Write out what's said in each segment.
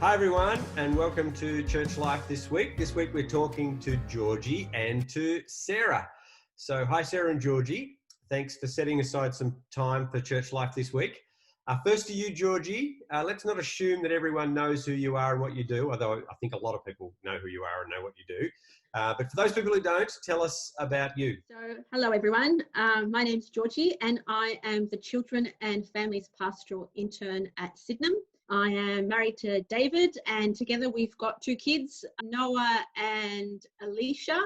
Hi everyone, and welcome to Church Life this week. This week we're talking to Georgie and to Sarah. So hi Sarah and Georgie, thanks for setting aside some time for Church Life this week. First to you, Georgie, let's not assume that everyone knows who you are and what you do, although I think a lot of people know who you are and know what you do. But for those people who don't, tell us about you. So, hello everyone. My name's Georgie and I am the Children and Families Pastoral Intern at Sydenham. I am married to David and together we've got two kids, Noah and Alicia.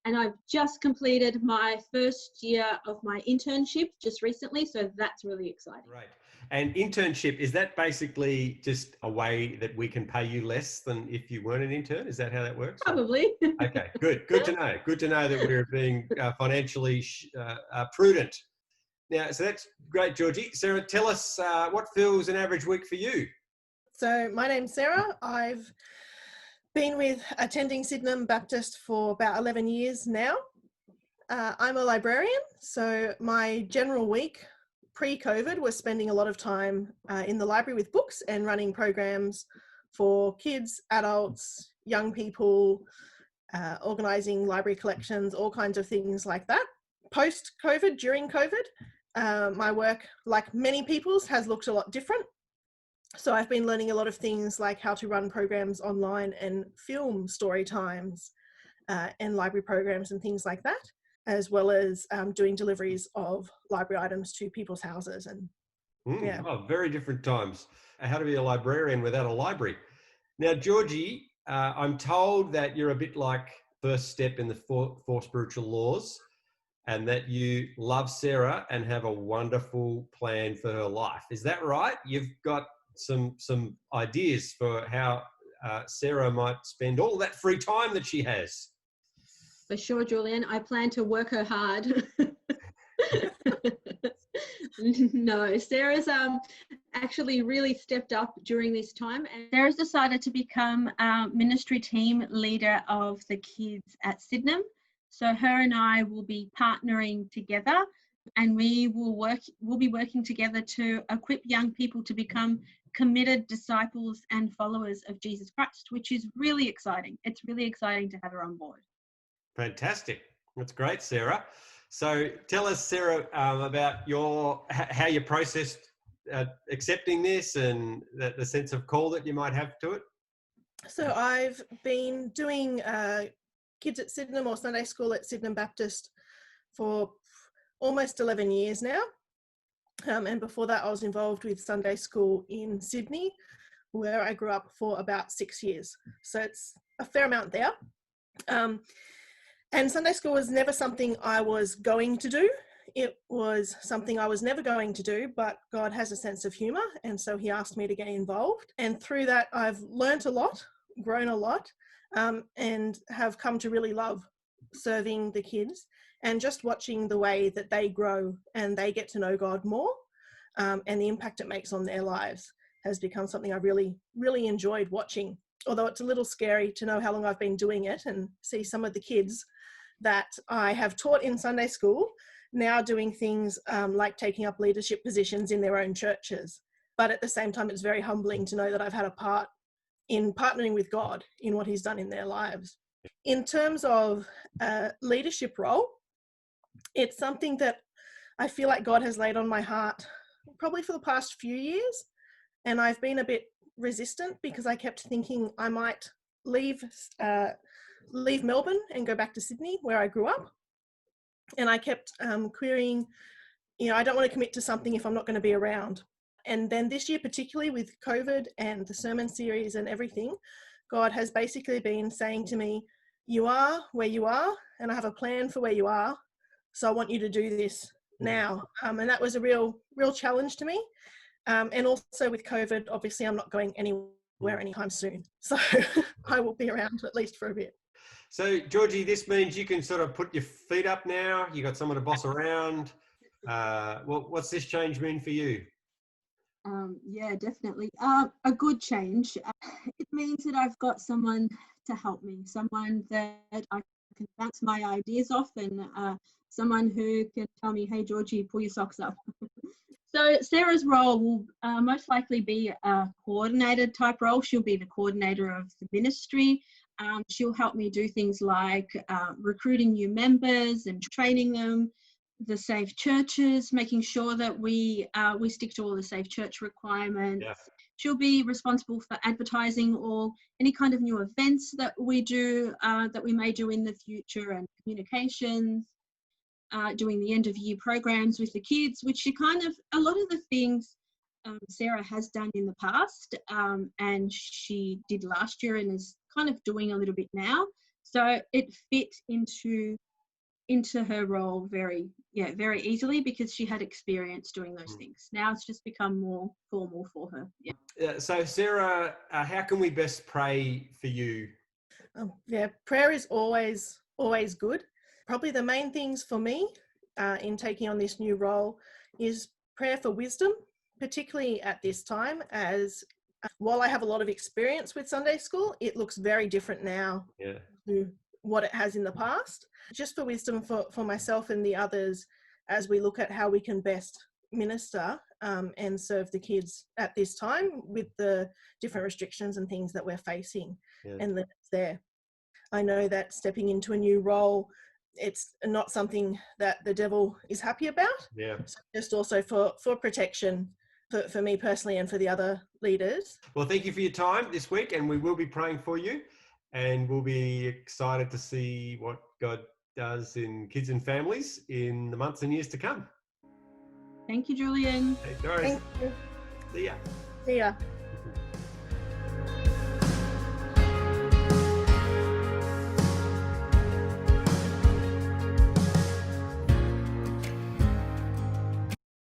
And I've just completed my first year of my internship just recently, so that's really exciting. Right. And internship, is that basically just a way that we can pay you less than if you weren't an intern? Is that how that works? Probably. Okay, good. Good to know. Good to know that we're being financially prudent. Now, so that's great, Georgie. Sarah, tell us what fills an average week for you? So my name's Sarah. I've been with attending Sydenham Baptist for about 11 years now. I'm a librarian, so my general week pre-COVID was spending a lot of time in the library with books and running programs for kids, adults, young people, organising library collections, all kinds of things like that. Post-COVID, during COVID, my work, like many people's, has looked a lot different. So I've been learning a lot of things like how to run programs online and film story times and library programs and things like that, as well as doing deliveries of library items to people's houses. And yeah. Oh, very different times. How to be a librarian without a library. Now, Georgie, I'm told that you're a bit like first step in the four spiritual laws, and that you love Sarah and have a wonderful plan for her life. Is that right? You've got some ideas for how Sarah might spend all that free time that she has. For sure, Julian. I plan to work her hard. No, Sarah's actually really stepped up during this time, and Sarah's decided to become ministry team leader of the kids at Sydenham. So her and I will be partnering together, and we'll be working together to equip young people to become committed disciples and followers of Jesus Christ, which is really exciting. It's really exciting to have her on board. Fantastic. That's great, Sarah. So tell us, Sarah, about how you processed accepting this and the sense of call that you might have to it. So I've been doing kids at Sydenham or Sunday school at Sydenham Baptist for almost 11 years now. And before that, I was involved with Sunday school in Sydney, where I grew up for about 6 years. So it's a fair amount there. And Sunday school was never something I was going to do. It was something I was never going to do, but God has a sense of humour, and so he asked me to get involved. And through that, I've learnt a lot, grown a lot, and have come to really love serving the kids and just watching the way that they grow and they get to know God more, and the impact it makes on their lives has become something I've really, really enjoyed watching. Although it's a little scary to know how long I've been doing it and see some of the kids that I have taught in Sunday school now doing things like taking up leadership positions in their own churches. But at the same time, it's very humbling to know that I've had a part in partnering with God in what he's done in their lives. In terms of leadership role, it's something that I feel like God has laid on my heart probably for the past few years. And I've been a bit resistant because I kept thinking I might leave Melbourne and go back to Sydney where I grew up. And I kept querying, I don't want to commit to something if I'm not going to be around. And then this year, particularly with COVID and the sermon series and everything, God has basically been saying to me, you are where you are, and I have a plan for where you are. So I want you to do this now. And that was a real challenge to me. And also with COVID, obviously I'm not going anywhere anytime soon. So I will be around at least for a bit. So Georgie, this means you can sort of put your feet up now. You got someone to boss around. What's this change mean for you? Yeah, definitely. A good change. It means that I've got someone to help me, someone that I can bounce my ideas off, and someone who can tell me, hey, Georgie, pull your socks up. So Sarah's role will most likely be a coordinator type role. She'll be the coordinator of the ministry. She'll help me do things like recruiting new members and training them, the safe churches, making sure that we stick to all the safe church requirements. Yeah. She'll be responsible for advertising or any kind of new events that we do, that we may do in the future, and communications, doing the end of year programs with the kids, which she a lot of the things Sarah has done in the past, and she did last year and is kind of doing a little bit now. So it fit into her role very easily because she had experience doing those things. Now it's just become more formal for her. So Sarah, how can we best pray for you? Prayer is always good. Probably the main things for me in taking on this new role is prayer for wisdom, particularly at this time, as while I have a lot of experience with Sunday school, it looks very different now to what it has in the past. Just for wisdom for myself and the others as we look at how we can best minister and serve the kids at this time with the different restrictions and things that we're facing and limits there. I know that stepping into a new role, it's not something that the devil is happy about. So just also for protection for me personally and for the other leaders. Well, thank you for your time this week, and we will be praying for you, and we'll be excited to see what God does in kids and families in the months and years to come. Thank you, Julian. Hey, Doris. Thank you. See ya. See ya.